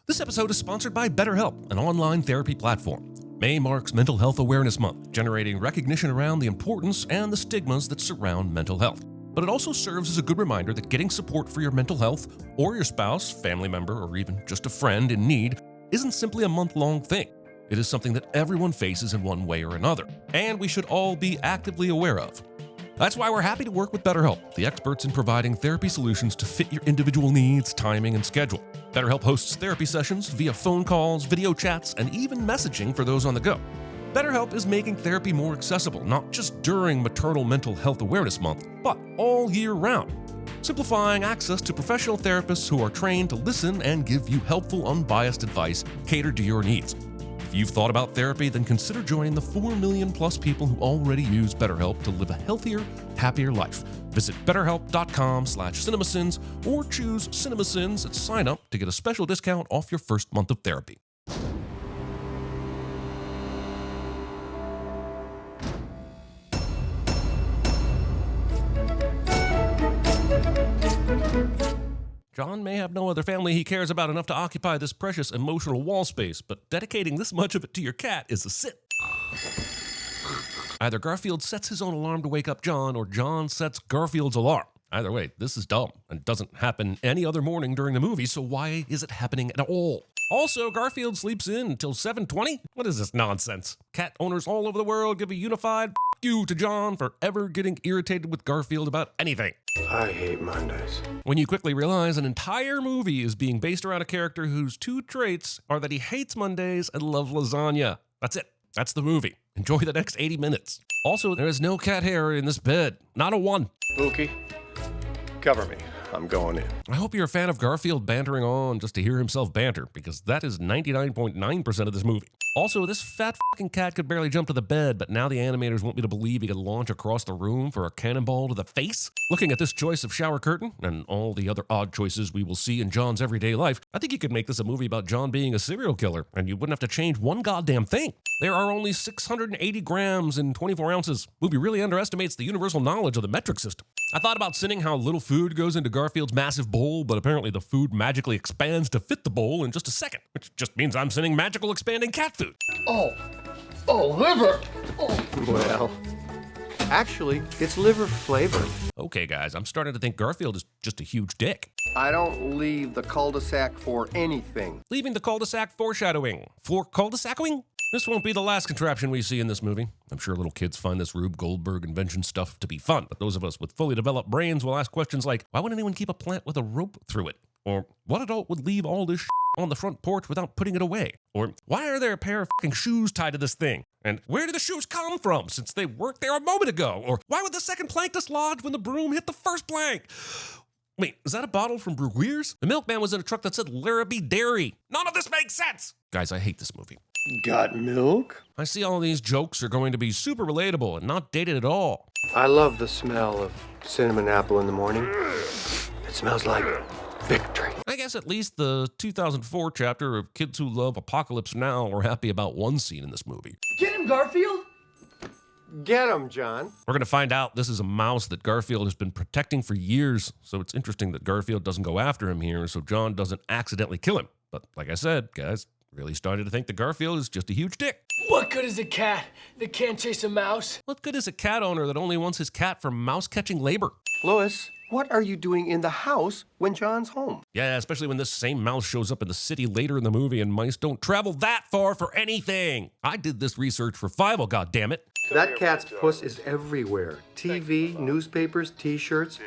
This episode is sponsored by BetterHelp, an online therapy platform. May marks Mental Health Awareness Month, generating recognition around the importance and the stigmas that surround mental health. But it also serves as a good reminder that getting support for your mental health, or your spouse, family member, or even just a friend in need, isn't simply a month-long thing. It is something that everyone faces in one way or another, and we should all be actively aware of. That's why we're happy to work with BetterHelp, the experts in providing therapy solutions to fit your individual needs, timing, and schedule. BetterHelp hosts therapy sessions via phone calls, video chats, and even messaging for those on the go. BetterHelp is making therapy more accessible, not just during Maternal Mental Health Awareness Month, but all year round, simplifying access to professional therapists who are trained to listen and give you helpful, unbiased advice catered to your needs. If you've thought about therapy, then consider joining the 4 million plus people who already use BetterHelp to live a healthier, happier life. Visit betterhelp.com/cinemasins or choose CinemaSins at sign up to get a special discount off your first month of therapy. John may have no other family he cares about enough to occupy this precious emotional wall space, but dedicating this much of it to your cat is a sin. Either Garfield sets his own alarm to wake up John, or John sets Garfield's alarm. Either way, this is dumb and doesn't happen any other morning during the movie, so why is it happening at all? Also, Garfield sleeps in until 7:20? What is this nonsense? Cat owners all over the world give a unified you to John for ever getting irritated with Garfield about anything. I hate Mondays. When you quickly realize an entire movie is being based around a character whose two traits are that he hates Mondays and loves lasagna. That's it. That's the movie. Enjoy the next 80 minutes. Also, there is no cat hair in this bed. Not a one. Pookie, cover me. I'm going in. I hope you're a fan of Garfield bantering on just to hear himself banter, because that is 99.9% of this movie. Also, this fat fucking cat could barely jump to the bed, but now the animators want me to believe he could launch across the room for a cannonball to the face? Looking at this choice of shower curtain, and all the other odd choices we will see in John's everyday life, I think you could make this a movie about John being a serial killer, and you wouldn't have to change one goddamn thing. There are only 680 grams in 24 ounces. Movie really underestimates the universal knowledge of the metric system. I thought about sinning how little food goes into Garfield's massive bowl, but apparently the food magically expands to fit the bowl in just a second, which just means I'm sinning magical expanding cat food. Oh, liver. Oh. Well, actually, it's liver flavored. Okay, guys, I'm starting to think Garfield is just a huge dick. I don't leave the cul-de-sac for anything. Leaving the cul-de-sac foreshadowing. For cul-de-sacing? This won't be the last contraption we see in this movie. I'm sure little kids find this Rube Goldberg invention stuff to be fun, but those of us with fully developed brains will ask questions like, why would anyone keep a plant with a rope through it? Or what adult would leave all this on the front porch without putting it away? Or why are there a pair of fucking shoes tied to this thing? And where did the shoes come from since they weren't there a moment ago? Or why would the second plank dislodge when the broom hit the first plank? Wait, is that a bottle from Brewers? The milkman was in a truck that said Larrabee Dairy. None of this makes sense! Guys, I hate this movie. Got milk? I see all these jokes are going to be super relatable and not dated at all. I love the smell of cinnamon apple in the morning. It smells like victory. I guess at least the 2004 chapter of Kids Who Love Apocalypse Now are happy about one scene in this movie. Get him, Garfield. Get him, John. We're going to find out this is a mouse that Garfield has been protecting for years, so it's interesting that Garfield doesn't go after him here so John doesn't accidentally kill him. But like I said, guys, really started to think that Garfield is just a huge dick. What good is a cat that can't chase a mouse? What good is a cat owner that only wants his cat for mouse-catching labor? Lois, what are you doing in the house when John's home? Yeah, especially when this same mouse shows up in the city later in the movie and mice don't travel that far for anything. I did this research for Fivel, goddammit. That cat's puss is everywhere. TV, newspapers, t-shirts.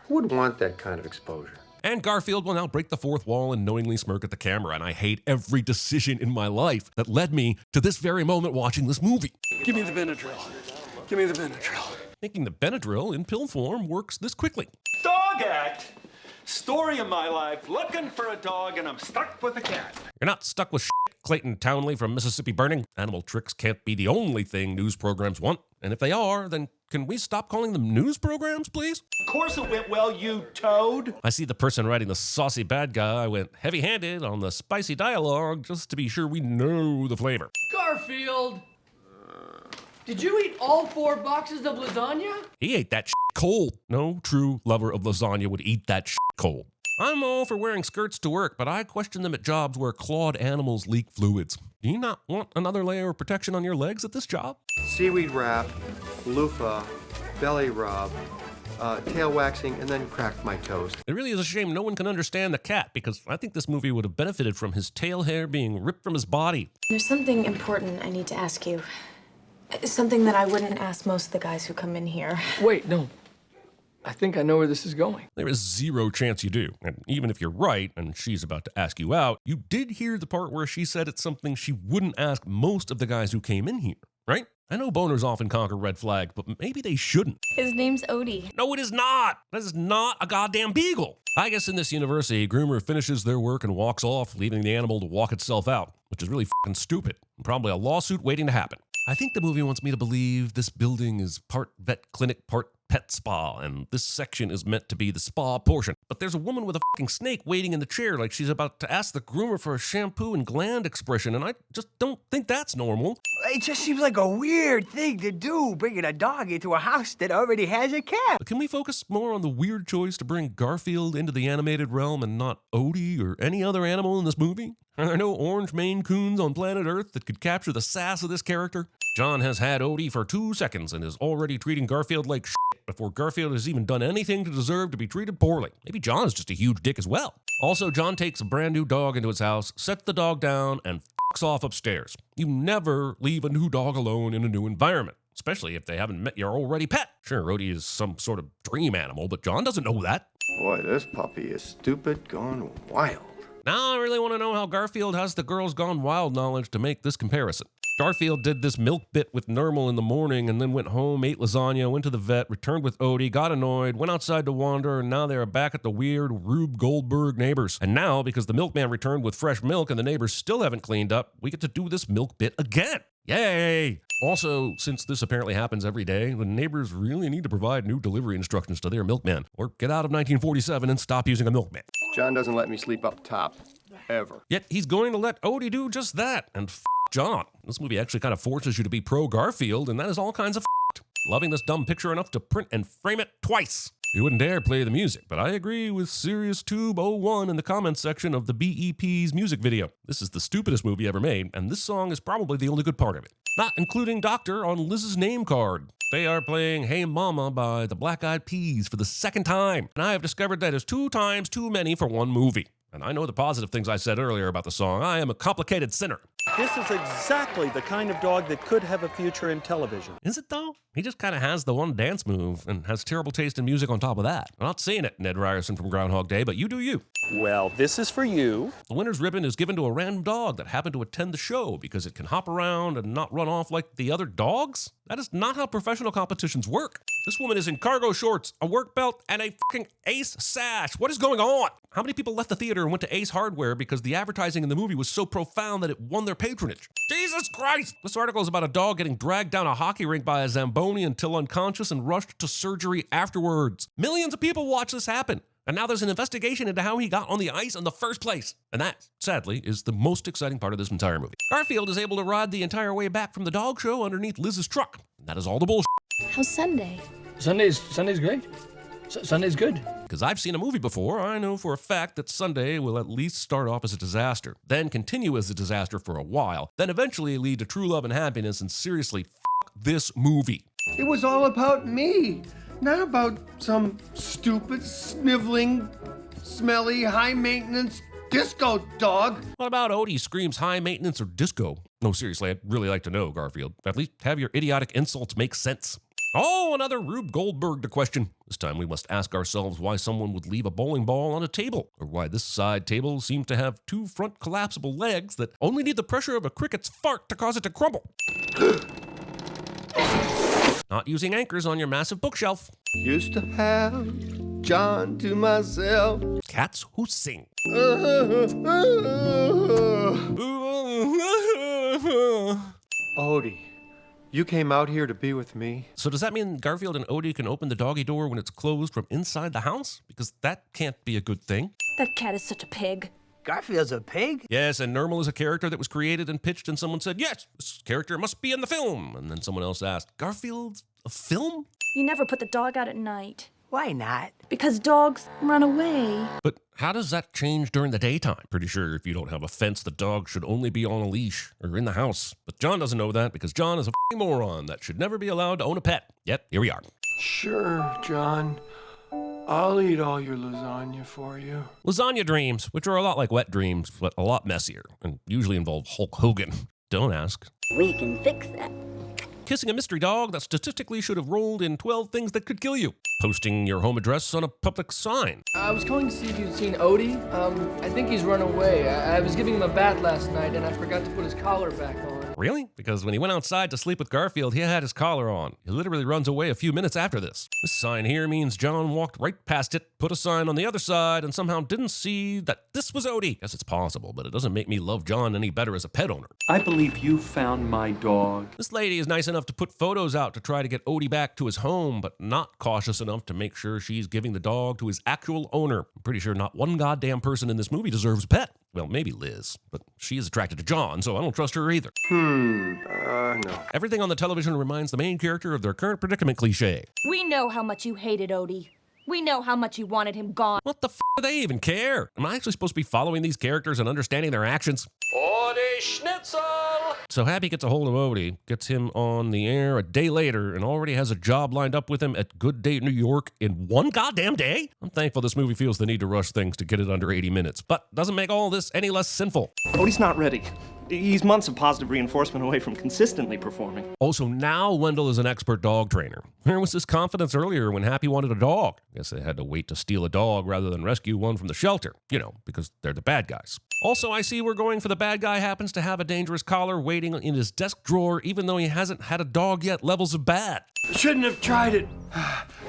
Who would want that kind of exposure? And Garfield will now break the fourth wall and knowingly smirk at the camera, and I hate every decision in my life that led me to this very moment watching this movie. Give me the Benadryl. Give me the Benadryl. Making the Benadryl in pill form works this quickly. Dog act. Story of my life. Looking for a dog and I'm stuck with a cat. You're not stuck with shit, Clayton Townley from Mississippi Burning. Animal tricks can't be the only thing news programs want. And if they are, then can we stop calling them news programs, please? Of course it went well, you toad. I see the person writing the saucy bad guy went heavy-handed on the spicy dialogue just to be sure we know the flavor. Garfield. Did you eat all 4 boxes of lasagna? He ate that shit cold. No true lover of lasagna would eat that shit cold. I'm all for wearing skirts to work, but I question them at jobs where clawed animals leak fluids. Do you not want another layer of protection on your legs at this job? Seaweed wrap, loofah, belly rub, tail waxing, and then cracked my toast. It really is a shame no one can understand the cat, because I think this movie would have benefited from his tail hair being ripped from his body. There's something important I need to ask you. Something that I wouldn't ask most of the guys who come in here. Wait, no. I think I know where this is going. There is zero chance you do. And even if you're right, and she's about to ask you out, you did hear the part where she said it's something she wouldn't ask most of the guys who came in here, right? I know boners often conquer red flags, but maybe they shouldn't. His name's Odie. No, it is not. That is not a goddamn beagle. I guess in this universe, a groomer finishes their work and walks off, leaving the animal to walk itself out, which is really fucking stupid, and probably a lawsuit waiting to happen. I think the movie wants me to believe this building is part vet clinic, part pet spa, and this section is meant to be the spa portion. But there's a woman with a fucking snake waiting in the chair like she's about to ask the groomer for a shampoo and gland expression, and I just don't think that's normal. It just seems like a weird thing to do, bringing a dog into a house that already has a cat. But can we focus more on the weird choice to bring Garfield into the animated realm and not Odie or any other animal in this movie? Are there no orange Maine Coons on planet Earth that could capture the sass of this character? John has had Odie for 2 seconds and is already treating Garfield like shit before Garfield has even done anything to deserve to be treated poorly. Maybe John is just a huge dick as well. Also, John takes a brand new dog into his house, sets the dog down, and fucks off upstairs. You never leave a new dog alone in a new environment, especially if they haven't met your already pet. Sure, Odie is some sort of dream animal, but John doesn't know that. Boy, this puppy is stupid gone wild. Now I really want to know how Garfield has the Girls Gone Wild knowledge to make this comparison. Garfield did this milk bit with Nermal in the morning and then went home, ate lasagna, went to the vet, returned with Odie, got annoyed, went outside to wander, and now they are back at the weird Rube Goldberg neighbors. And now, because the milkman returned with fresh milk and the neighbors still haven't cleaned up, we get to do this milk bit again. Yay! Also, since this apparently happens every day, the neighbors really need to provide new delivery instructions to their milkman, or get out of 1947 and stop using a milkman. John doesn't let me sleep up top. Ever. Yet he's going to let Odie do just that, and John. This movie actually kind of forces you to be pro-Garfield, and that is all kinds of loving this dumb picture enough to print and frame it twice. You wouldn't dare play the music, but I agree with SiriusTube01 in the comments section of the BEP's music video. This is the stupidest movie ever made, and this song is probably the only good part of it. Not including Doctor on Liz's name card. They are playing Hey Mama by the Black Eyed Peas for the second time, and I have discovered that is 2 times too many for one movie. And I know the positive things I said earlier about the song. I am a complicated sinner. This is exactly the kind of dog that could have a future in television. Is it though? He just kind of has the one dance move and has terrible taste in music on top of that. I'm not saying it, Ned Ryerson from Groundhog Day, but you do you. Well, this is for you. The winner's ribbon is given to a random dog that happened to attend the show because it can hop around and not run off like the other dogs. That is not how professional competitions work. This woman is in cargo shorts, a work belt, and a fucking Ace sash. What is going on? How many people left the theater and went to Ace Hardware because the advertising in the movie was so profound that it won their patronage? Jesus Christ! This article is about a dog getting dragged down a hockey rink by a Zamboni until unconscious and rushed to surgery afterwards. Millions of people watch this happen. And now there's an investigation into how he got on the ice in the first place. And that, sadly, is the most exciting part of this entire movie. Garfield is able to ride the entire way back from the dog show underneath Liz's truck. And that is all the bullshit. How's Sunday? Sunday's great. Sunday's good. Because I've seen a movie before, I know for a fact that Sunday will at least start off as a disaster, then continue as a disaster for a while, then eventually lead to true love and happiness, and seriously, fuck this movie. It was all about me, not about some stupid, sniveling, smelly, high-maintenance disco dog. What about Odie screams high maintenance or disco? No, seriously, I'd really like to know, Garfield. At least have your idiotic insults make sense. Oh, another Rube Goldberg to question. This time we must ask ourselves why someone would leave a bowling ball on a table, or why this side table seemed to have 2 front collapsible legs that only need the pressure of a cricket's fart to cause it to crumble. Not using anchors on your massive bookshelf. Used to have John to myself. Cats who sing. Odie, you came out here to be with me? So does that mean Garfield and Odie can open the doggy door when it's closed from inside the house? Because that can't be a good thing. That cat is such a pig. Garfield's a pig? Yes, and Nermal is a character that was created and pitched, and someone said, yes, this character must be in the film. And then someone else asked, Garfield's a film? You never put the dog out at night. Why not? Because dogs run away. But how does that change during the daytime? Pretty sure if you don't have a fence, the dog should only be on a leash or in the house. But John doesn't know that because John is a f***ing moron that should never be allowed to own a pet. Yet, here we are. Sure, John. I'll eat all your lasagna for you. Lasagna dreams, which are a lot like wet dreams, but a lot messier, and usually involve Hulk Hogan. Don't ask. We can fix that. Kissing a mystery dog that statistically should have rolled in 12 things that could kill you. Posting your home address on a public sign. I was calling to see if you'd seen Odie. I think he's run away. I was giving him a bath last night and I forgot to put his collar back on. Really? Because when he went outside to sleep with Garfield, he had his collar on. He literally runs away a few minutes after this. This sign here means John walked right past it, put a sign on the other side, and somehow didn't see that this was Odie. Guess it's possible, but it doesn't make me love John any better as a pet owner. I believe you found my dog. This lady is nice enough to put photos out to try to get Odie back to his home, but not cautious enough to make sure she's giving the dog to his actual owner. I'm pretty sure not one goddamn person in this movie deserves a pet. Well, maybe Liz, but she is attracted to John, so I don't trust her either. No. Everything on the television reminds the main character of their current predicament cliche. We know how much you hated Odie. We know how much you wanted him gone. What the f*** do they even care? Am I actually supposed to be following these characters and understanding their actions? Odie Schnitzel! So Happy gets a hold of Odie, gets him on the air a day later, and already has a job lined up with him at Good Day New York in one goddamn day? I'm thankful this movie feels the need to rush things to get it under 80 minutes, but doesn't make all this any less sinful. Odie's not ready. He's months of positive reinforcement away from consistently performing. Also, now Wendell is an expert dog trainer. Where was his confidence earlier when Happy wanted a dog? Guess they had to wait to steal a dog rather than rescue one from the shelter. You know, because they're the bad guys. Also, I see we're going for the bad guy happens to have a dangerous collar waiting in his desk drawer even though he hasn't had a dog yet levels of bad. Shouldn't have tried it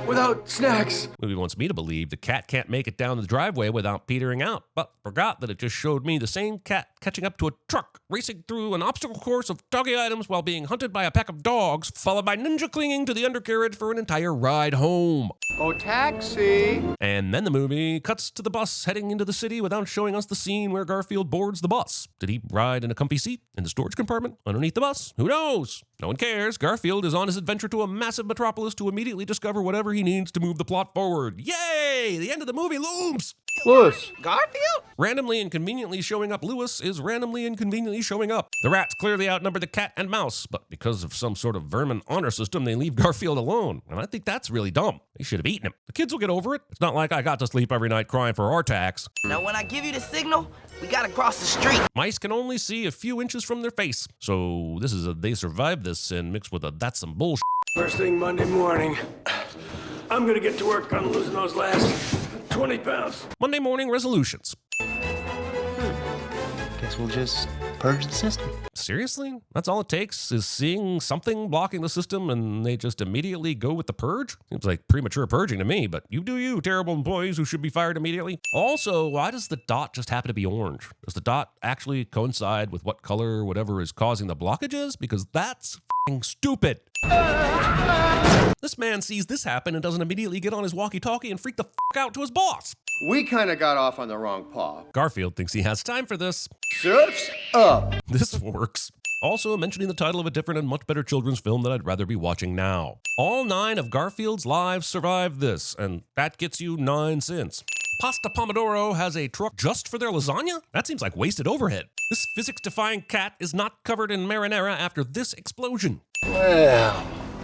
without snacks. Movie wants me to believe the cat can't make it down the driveway without petering out, but forgot that it just showed me the same cat catching up to a truck, racing through an obstacle course of doggy items while being hunted by a pack of dogs, followed by Ninja clinging to the undercarriage for an entire ride home. Oh, taxi. And then the movie cuts to the bus heading into the city without showing us the scene where Garfield boards the bus. Did he ride in a comfy seat in the storage compartment underneath the bus? Who knows? No one cares. Garfield is on his adventure to a massive metropolis to immediately discover whatever he needs to move the plot forward. Yay! The end of the movie looms! Louis. Garfield? Randomly and conveniently showing up Lewis is randomly and conveniently showing up. The rats clearly outnumber the cat and mouse, but because of some sort of vermin honor system, they leave Garfield alone. And I think that's really dumb. They should have eaten him. The kids will get over it. It's not like I got to sleep every night crying for our tax. Now, when I give you the signal, we gotta cross the street. Mice can only see a few inches from their face. So this is a they survived this and mixed with a that's some bullshit. First thing Monday morning, I'm gonna get to work on losing those last 20 pounds. Monday morning resolutions. Guess we'll just purge the system. Seriously? That's all it takes is seeing something blocking the system and they just immediately go with the purge? Seems like premature purging to me, but you do you, terrible employees who should be fired immediately. Also, why does the dot just happen to be orange? Does the dot actually coincide with what color whatever is causing the blockages? Because that's f***ing stupid. This man sees this happen and doesn't immediately get on his walkie-talkie and freak the f*** out to his boss. We kind of got off on the wrong paw. Garfield thinks he has time for this. Surf's up. This works. Also mentioning the title of a different and much better children's film that I'd rather be watching now. All 9 of Garfield's lives survived this, and that gets you 9 cents. Pasta Pomodoro has a truck just for their lasagna? That seems like wasted overhead. This physics-defying cat is not covered in marinara after this explosion. Well,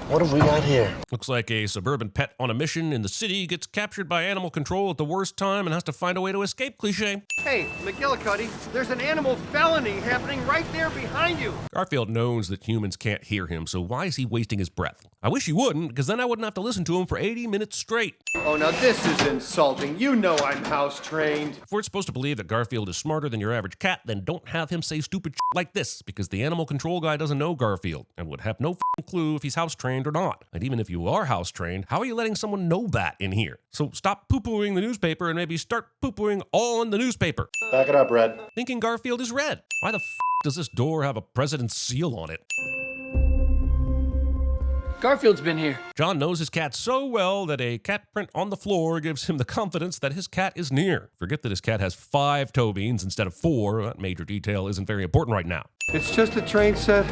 what have we got here? Looks like a suburban pet on a mission in the city gets captured by animal control at the worst time and has to find a way to escape cliche. Hey, McGillicuddy, there's an animal felony happening right there behind you. Garfield knows that humans can't hear him, so why is he wasting his breath? I wish he wouldn't, because then I wouldn't have to listen to him for 80 minutes straight. Oh, now this is insulting. You know I'm house trained. If we're supposed to believe that Garfield is smarter than your average cat, then don't have him say stupid shit like this, because the animal control guy doesn't know Garfield and would have no f***ing clue if he's house trained or not. And even if you are house trained, how are you letting someone know that in here? So stop poo-pooing the newspaper and maybe start poo-pooing all in the newspaper. Back it up, Red. Thinking Garfield is red. Why the f*** does this door have a president's seal on it? Garfield's been here. John knows his cat so well that a cat print on the floor gives him the confidence that his cat is near. Forget that his cat has 5 toe beans instead of 4. That major detail isn't very important right now. It's just a train set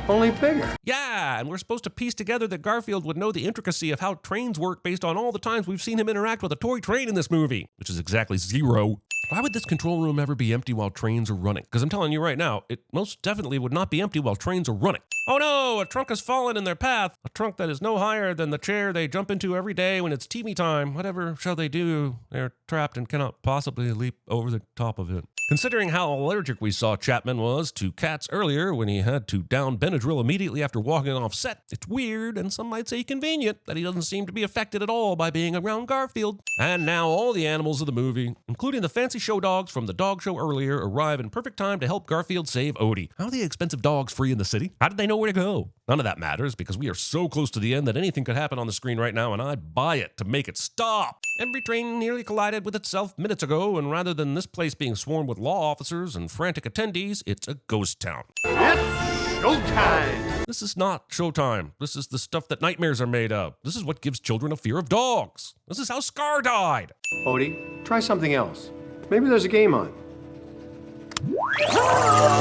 only bigger. Yeah, and we're supposed to piece together that Garfield would know the intricacy of how trains work based on all the times we've seen him interact with a toy train in this movie, which is exactly 0. Why would this control room ever be empty while trains are running? Because I'm telling you right now, it most definitely would not be empty while trains are running. Oh no, a trunk has fallen in their path. A trunk that is no higher than the chair they jump into every day when it's TV time. Whatever shall they do? They're trapped and cannot possibly leap over the top of it. Considering how allergic we saw Chapman was to cats earlier when he had to down Benadryl immediately after walking off set, it's weird and some might say convenient that he doesn't seem to be affected at all by being around Garfield. And now all the animals of the movie, including the fancy show dogs from the dog show earlier, arrive in perfect time to help Garfield save Odie. How are the expensive dogs free in the city? How did they know where to go? None of that matters because we are so close to the end that anything could happen on the screen right now and I'd buy it to make it stop. Every train nearly collided with itself minutes ago, and rather than this place being swarmed with law officers and frantic attendees, it's a ghost town. It's showtime! This is not showtime. This is the stuff that nightmares are made of. This is what gives children a fear of dogs. This is how Scar died. Odie, try something else. Maybe there's a game on.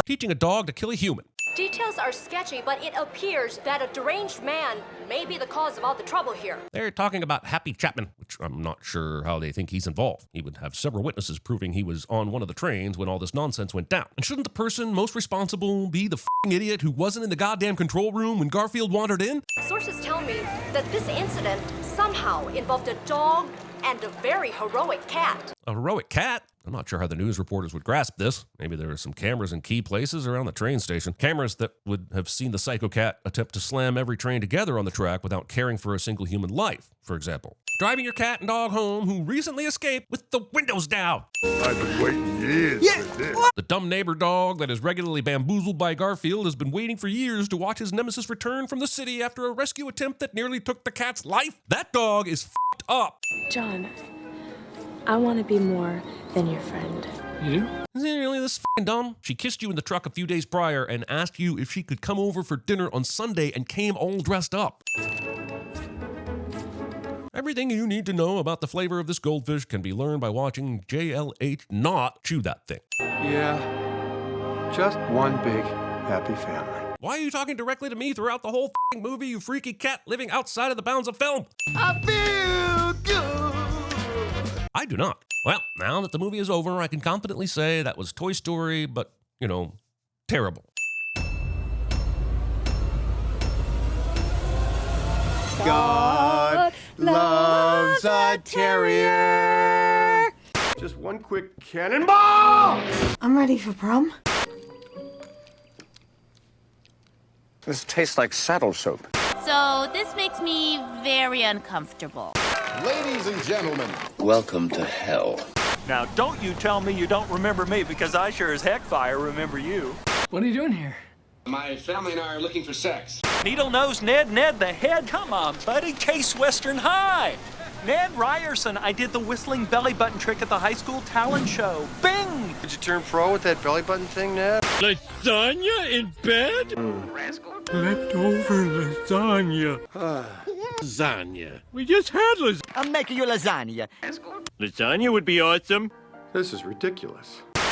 Teaching a dog to kill a human. Details are sketchy, but it appears that a deranged man may be the cause of all the trouble here. They're talking about Happy Chapman, which I'm not sure how they think he's involved. He would have several witnesses proving he was on one of the trains when all this nonsense went down. And shouldn't the person most responsible be the f***ing idiot who wasn't in the goddamn control room when Garfield wandered in? Sources tell me that this incident somehow involved a dog and a very heroic cat. A heroic cat? I'm not sure how the news reporters would grasp this. Maybe there are some cameras in key places around the train station. Cameras that would have seen the psycho cat attempt to slam every train together on the track without caring for a single human life, for example. Driving your cat and dog home who recently escaped with the windows down. I've been waiting years for this. The dumb neighbor dog that is regularly bamboozled by Garfield has been waiting for years to watch his nemesis return from the city after a rescue attempt that nearly took the cat's life. That dog is f***ed up. John, I want to be more than your friend. You do? Is it really this f***ing dumb? She kissed you in the truck a few days prior and asked you if she could come over for dinner on Sunday and came all dressed up. Everything you need to know about the flavor of this goldfish can be learned by watching JLH not chew that thing. Yeah, just one big happy family. Why are you talking directly to me throughout the whole f***ing movie, you freaky cat living outside of the bounds of film? I feel good. I do not. Well, now that the movie is over, I can confidently say that was Toy Story, but, you know, terrible. God loves a terrier. Just one quick cannonball! I'm ready for prom. This tastes like saddle soap. So this makes me very uncomfortable. Ladies and gentlemen, welcome to hell. Now, don't you tell me you don't remember me, because I sure as heck fire remember you. What are you doing here? My family and I are looking for sex. Needle-nosed Ned the Head. Come on, buddy. Case Western High. Ned Ryerson. I did the whistling belly button trick at the high school talent show. Bing! Did you turn pro with that belly button thing, Ned? Lasagna in bed? Leftover lasagna. Lasagna. We just had lasagna. I'm making you lasagna. Lasagna would be awesome. This is ridiculous.